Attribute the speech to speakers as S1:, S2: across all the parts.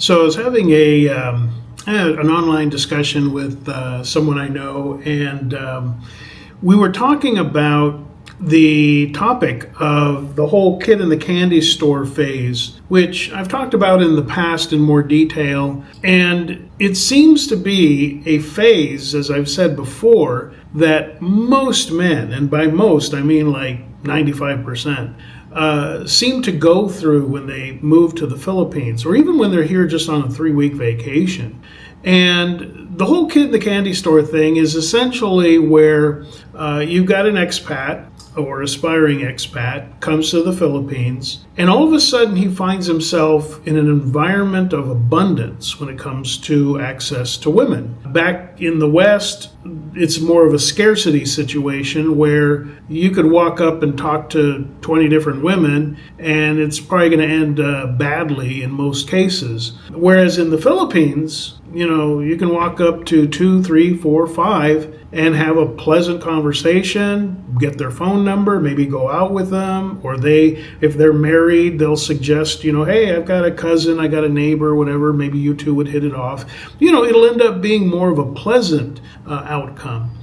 S1: So I was having an online discussion with someone I know, and we were talking about the topic of the whole kid in the candy store phase, which I've talked about in the past in more detail. And it seems to be a phase, as I've said before, that most men, and by most I mean like 95%, seem to go through when they move to the Philippines, or even when they're here just on a 3-week vacation. And the whole kid in the candy store thing is essentially where you've got an expat or aspiring expat comes to the Philippines, and all of a sudden he finds himself in an environment of abundance when it comes to access to women. Back in the West, it's more of a scarcity situation where you could walk up and talk to 20 different women and it's probably going to end badly in most cases. Whereas in the Philippines, you can walk up to 2, 3, 4, 5 and have a pleasant conversation, get their phone number, maybe go out with them, or if they're married, they'll suggest, hey, I've got a cousin, I got a neighbor, whatever, maybe you two would hit it off. It'll end up being more of a pleasant outcome.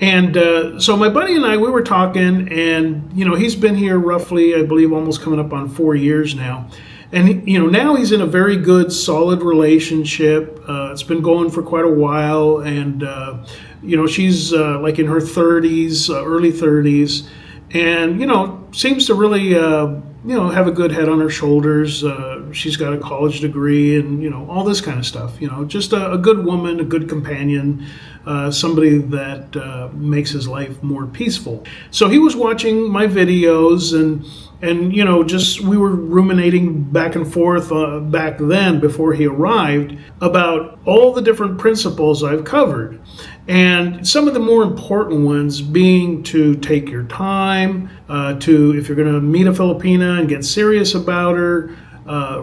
S1: And so my buddy and I, we were talking, and, he's been here roughly, I believe, almost coming up on 4 years now. And, now he's in a very good, solid relationship. It's been going for quite a while. And, she's like in her 30s, early 30s. And, seems to really, have a good head on her shoulders. She's got a college degree and, all this kind of stuff. Just a good woman, a good companion, somebody that makes his life more peaceful. So he was watching my videos and just we were ruminating back and forth back then before he arrived about all the different principles I've covered. And some of the more important ones being to take your time, if you're going to meet a Filipina and get serious about her,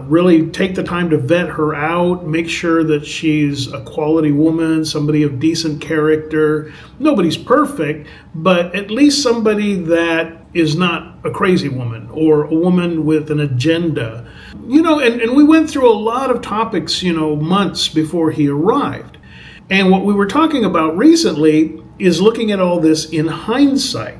S1: really take the time to vet her out, make sure that she's a quality woman, somebody of decent character. Nobody's perfect, but at least somebody that is not a crazy woman or a woman with an agenda. And we went through a lot of topics, months before he arrived. And what we were talking about recently is looking at all this in hindsight.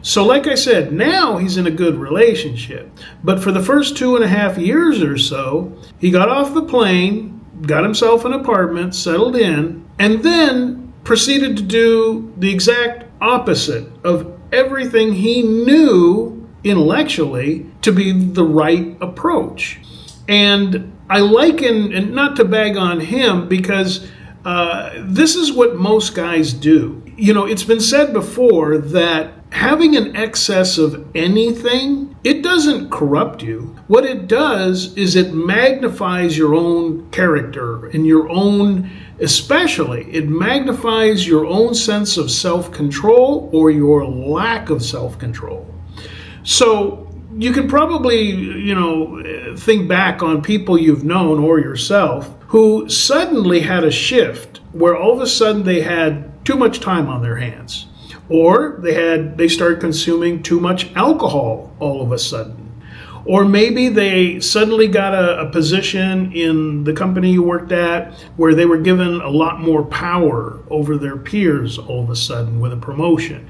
S1: So like I said, now he's in a good relationship. But for the first 2.5 years or so, he got off the plane, got himself an apartment, settled in, and then proceeded to do the exact opposite of everything he knew intellectually to be the right approach. And I liken, and not to bag on him, because this is what most guys do. It's been said before that having an excess of anything, it doesn't corrupt you. What it does is it magnifies your own character and your own, especially, it magnifies your own sense of self-control or your lack of self-control. So you can probably, think back on people you've known or yourself who suddenly had a shift where all of a sudden they had too much time on their hands. Or they started consuming too much alcohol all of a sudden. Or maybe they suddenly got a position in the company you worked at where they were given a lot more power over their peers all of a sudden with a promotion.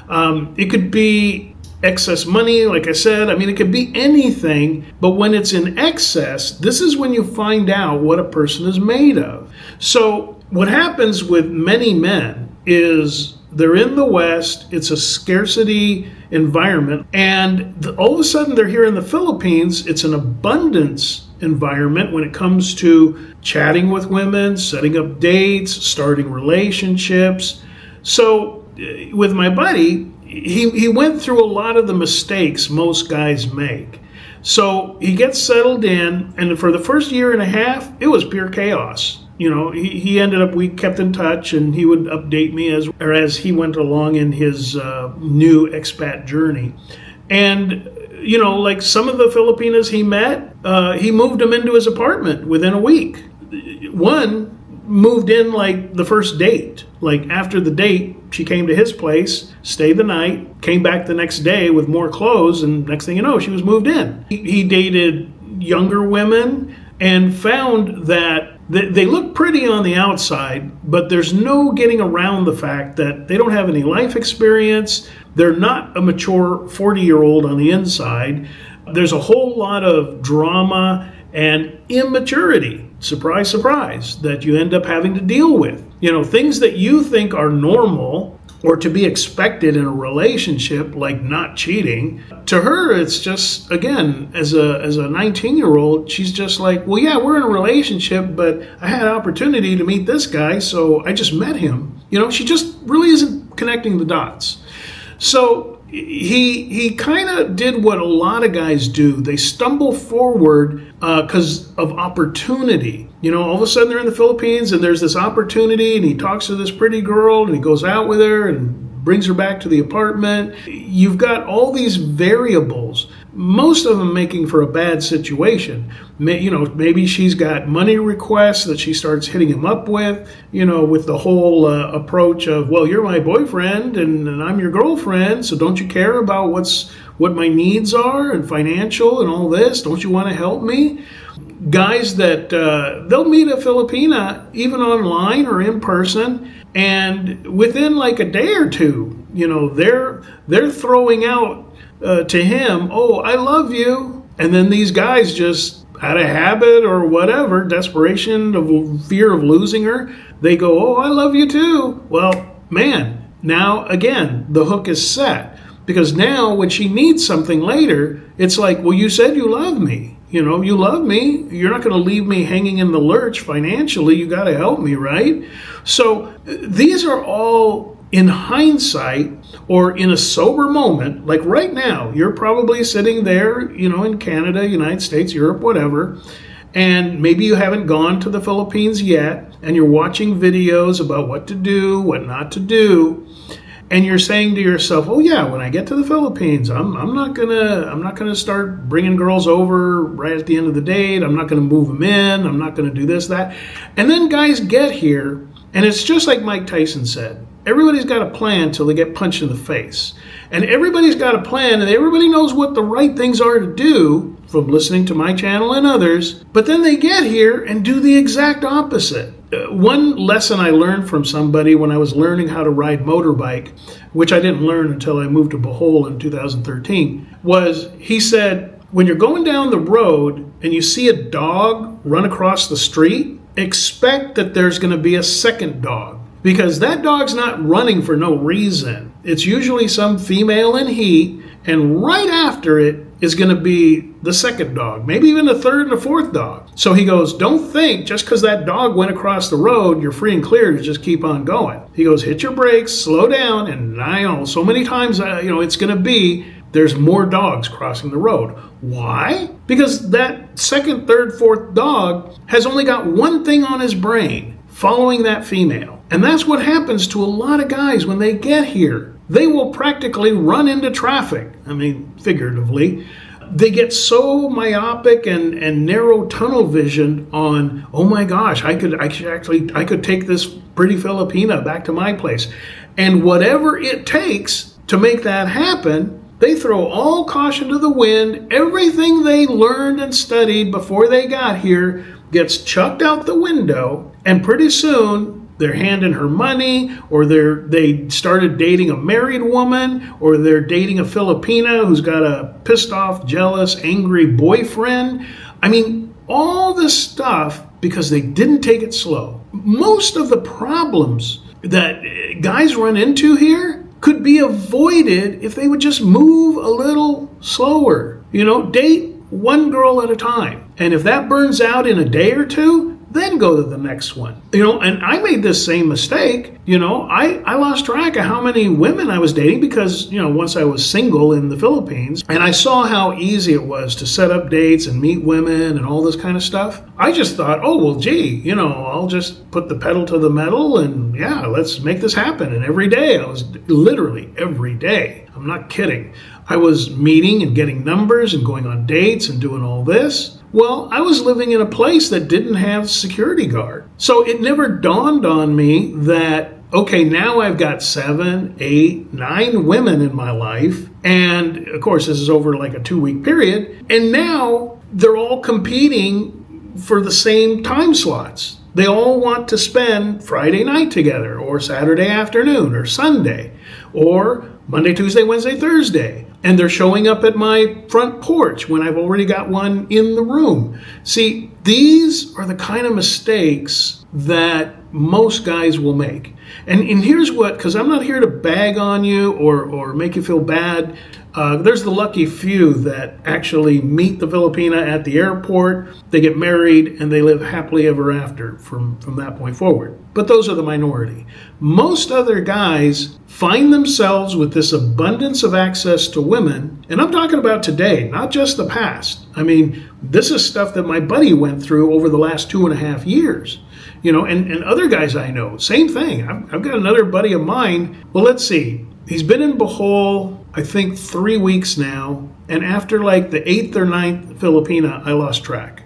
S1: It could be excess money, like I said. It could be anything, but when it's in excess, this is when you find out what a person is made of. So what happens with many men is they're in the West, it's a scarcity environment, and all of a sudden they're here in the Philippines, it's an abundance environment when it comes to chatting with women, setting up dates, starting relationships. So with my buddy, he went through a lot of the mistakes most guys make. So he gets settled in, and for the first 1.5 years, it was pure chaos. He ended up, we kept in touch, and he would update me as he went along in his new expat journey. And, like some of the Filipinas he met, he moved them into his apartment within a week. One moved in like the first date. Like after the date, she came to his place, stayed the night, came back the next day with more clothes, and next thing you know, she was moved in. He dated younger women, and found that they look pretty on the outside, but there's no getting around the fact that they don't have any life experience. They're not a mature 40-year-old on the inside. There's a whole lot of drama and immaturity, surprise, surprise, that you end up having to deal with. Things that you think are normal or to be expected in a relationship, like not cheating. To her, it's just, again, as a 19-year-old, she's just like, well, yeah, we're in a relationship, but I had an opportunity to meet this guy, so I just met him. She just really isn't connecting the dots. So he kind of did what a lot of guys do. They stumble forward because of opportunity. All of a sudden they're in the Philippines and there's this opportunity, and he talks to this pretty girl and he goes out with her and brings her back to the apartment. You've got all these variables, most of them making for a bad situation. Maybe she's got money requests that she starts hitting him up with, with the whole approach of, well, you're my boyfriend and I'm your girlfriend, so don't you care about what my needs are and financial and all this? Don't you want to help me? Guys that they'll meet a Filipina even online or in person, and within like a day or two, they're throwing out to him, oh, I love you. And then these guys just out of habit or whatever, desperation of fear of losing her, they go, oh, I love you too. Well, man, now again, the hook is set, because now when she needs something later, it's like, well, you said you love me. You love me. You're not going to leave me hanging in the lurch financially. You got to help me, right? So these are all in hindsight or in a sober moment. Like right now, you're probably sitting there, in Canada, United States, Europe, whatever, and maybe you haven't gone to the Philippines yet, and you're watching videos about what to do, what not to do. And you're saying to yourself, oh yeah, when I get to the Philippines, I'm not gonna start bringing girls over right at the end of the date. I'm not gonna move them in. I'm not gonna do this, that. And then guys get here, and it's just like Mike Tyson said. Everybody's got a plan till they get punched in the face. And everybody's got a plan, and everybody knows what the right things are to do from listening to my channel and others. But then they get here and do the exact opposite. One lesson I learned from somebody when I was learning how to ride motorbike, which I didn't learn until I moved to Bohol in 2013, was he said, when you're going down the road and you see a dog run across the street, expect that there's going to be a second dog, because that dog's not running for no reason. It's usually some female in heat, and right after it is going to be the second dog, maybe even the third and the fourth dog. So he goes, don't think just because that dog went across the road, you're free and clear to just keep on going. He goes, hit your brakes, slow down, and I know so many times, it's going to be there's more dogs crossing the road. Why? Because that second, third, fourth dog has only got one thing on his brain, following that female. And that's what happens to a lot of guys when they get here. They will practically run into traffic. I mean, figuratively. They get so myopic and narrow tunnel vision on, oh my gosh, I could take this pretty Filipina back to my place. And whatever it takes to make that happen, they throw all caution to the wind. Everything they learned and studied before they got here gets chucked out the window, and pretty soon they're handing her money, or they started dating a married woman, or they're dating a Filipina who's got a pissed off, jealous, angry boyfriend. I mean, all this stuff because they didn't take it slow. Most of the problems that guys run into here could be avoided if they would just move a little slower. Date one girl at a time. And if that burns out in a day or two, then go to the next one. And I made this same mistake. I lost track of how many women I was dating because, once I was single in the Philippines, and I saw how easy it was to set up dates and meet women and all this kind of stuff. I just thought, oh, well, gee, I'll just put the pedal to the metal and yeah, let's make this happen. And every day, I was literally every day, I'm not kidding, I was meeting and getting numbers and going on dates and doing all this. Well, I was living in a place that didn't have a security guard. So it never dawned on me that, okay, now I've got 7, 8, 9 women in my life. And of course, this is over like a 2-week period. And now they're all competing for the same time slots. They all want to spend Friday night together, or Saturday afternoon, or Sunday, or Monday, Tuesday, Wednesday, Thursday. And they're showing up at my front porch when I've already got one in the room. See, these are the kind of mistakes that most guys will make. And here's what, because I'm not here to bag on you or make you feel bad. There's the lucky few that actually meet the Filipina at the airport, they get married, and they live happily ever after from that point forward. But those are the minority. Most other guys find themselves with this abundance of access to women, and I'm talking about today, not just the past. I mean, this is stuff that my buddy went through over the last 2.5 years. And other guys I know, same thing. I've got another buddy of mine. Well, let's see. He's been in Bohol, I think, 3 weeks now. And after like the 8th or 9th Filipina, I lost track.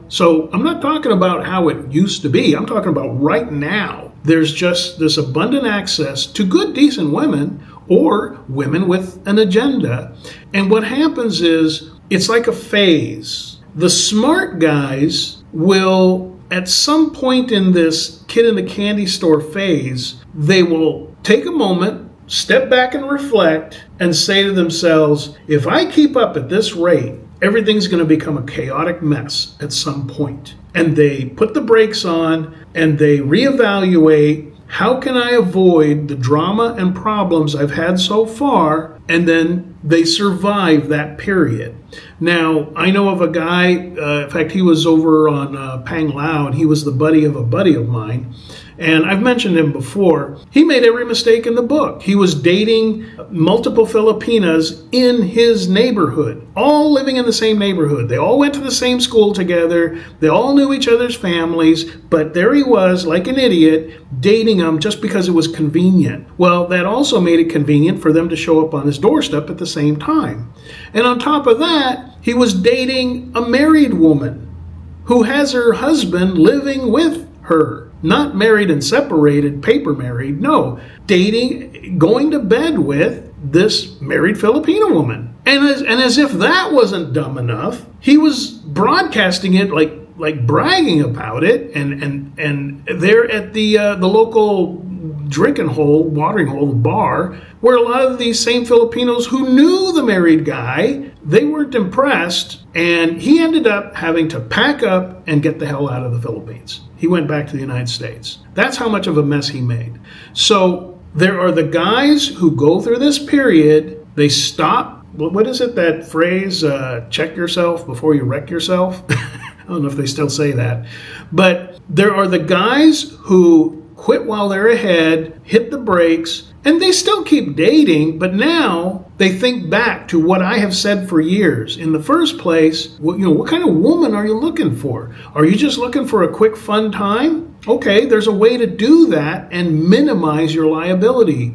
S1: So I'm not talking about how it used to be. I'm talking about right now. There's just this abundant access to good, decent women or women with an agenda. And what happens is it's like a phase. The smart guys will, at some point in this kid in the candy store phase, they will take a moment, step back and reflect, and say to themselves, if I keep up at this rate, everything's going to become a chaotic mess at some point. And they put the brakes on and they reevaluate, how can I avoid the drama and problems I've had so far? And then they survive that period. Now, I know of a guy, in fact, he was over on Pang Loud. He was the buddy of a buddy of mine. And I've mentioned him before. He made every mistake in the book. He was dating multiple Filipinas in his neighborhood, all living in the same neighborhood. They all went to the same school together. They all knew each other's families. But there he was, like an idiot, dating them just because it was convenient. Well, that also made it convenient for them to show up on his doorstep at the same time. And on top of that, he was dating a married woman who has her husband living with her. Not married and separated, paper married. No, dating, going to bed with this married Filipino woman. And as if that wasn't dumb enough, he was broadcasting it like bragging about it. And they're at the local drinking hole, watering hole, the bar, where a lot of these same Filipinos who knew the married guy, they weren't impressed, and he ended up having to pack up and get the hell out of the Philippines. He went back to the United States. That's how much of a mess he made. So there are the guys who go through this period, they stop. What is it, that phrase, check yourself before you wreck yourself? I don't know if they still say that. But there are the guys who quit while they're ahead, hit the brakes, and they still keep dating, but now they think back to what I have said for years. In the first place, what kind of woman are you looking for? Are you just looking for a quick, fun time? Okay, there's a way to do that and minimize your liability.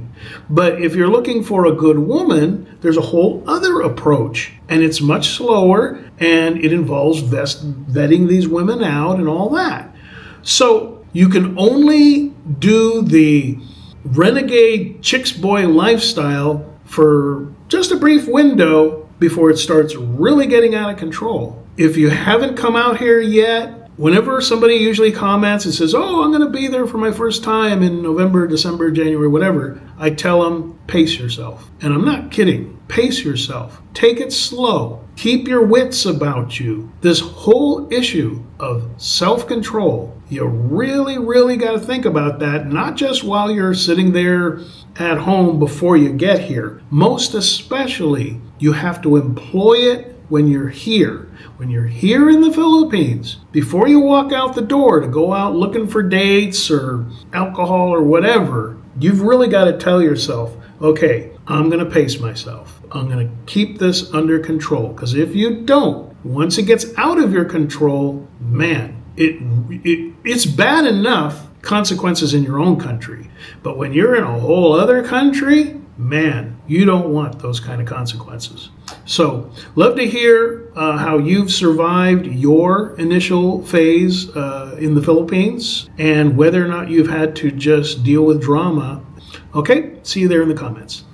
S1: But if you're looking for a good woman, there's a whole other approach, and it's much slower, and it involves vetting these women out and all that. So you can only do the renegade chicks boy lifestyle for just a brief window before it starts really getting out of control. If you haven't come out here yet, whenever somebody usually comments and says, oh, I'm going to be there for my first time in November, December, January, whatever, I tell them, pace yourself. And I'm not kidding. Pace yourself. Take it slow. Keep your wits about you. This whole issue of self-control, you really, really got to think about that, not just while you're sitting there at home before you get here. Most especially, you have to employ it when you're here. When you're here in the Philippines, before you walk out the door to go out looking for dates or alcohol or whatever, you've really got to tell yourself, okay, I'm going to pace myself. I'm going to keep this under control. Because if you don't, once it gets out of your control, man, it's bad enough consequences in your own country. But when you're in a whole other country, man, you don't want those kind of consequences. So, love to hear how you've survived your initial phase in the Philippines and whether or not you've had to just deal with drama. Okay, see you there in the comments.